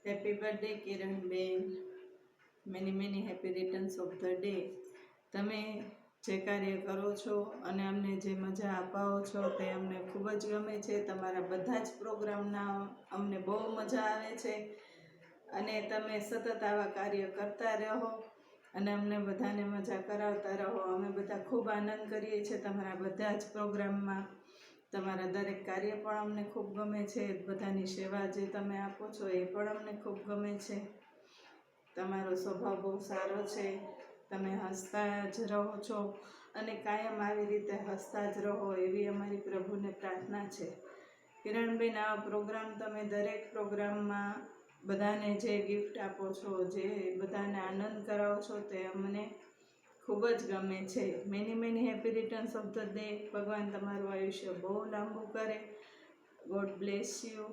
Happy birthday Kiranben. Many happy returns of the day. તમે જે કાર્ય કરો છો અને અમને જે મજા અપાવો છો તે અમને ખૂબ જ ગમે છે. તમારા બધા જ પ્રોગ્રામના અમને બહુ મજા આવે છે અને તમે સતત આવા કાર્ય કરતા રહો અને અમને બધાને મજા કરાવતા રહો. અમે બધા ખૂબ આનંદ કરીએ છીએ તમારા બધા જ પ્રોગ્રામમાં. તમારા દરેક કાર્ય પણ અમને ખૂબ ગમે છે. બધાની સેવા જે તમે આપો છો એ પણ અમને ખૂબ ગમે છે. તમારો સ્વભાવ બહુ સારો છે. તમે હસતા જ રહો છો અને કાયમ આવી રીતે હસતા જ રહો એવી અમારી પ્રભુને પ્રાર્થના છે. કિરણબેન, આવા પ્રોગ્રામ તમે દરેક પ્રોગ્રામમાં બધાને જે ગિફ્ટ આપો છો, જે બધાને આનંદ કરાવો છો તે અમને ખૂબ જ ગમે છે. Many happy returns of the day. ભગવાન તમારું આયુષ્ય બહુ લાંબુ કરે. God bless you.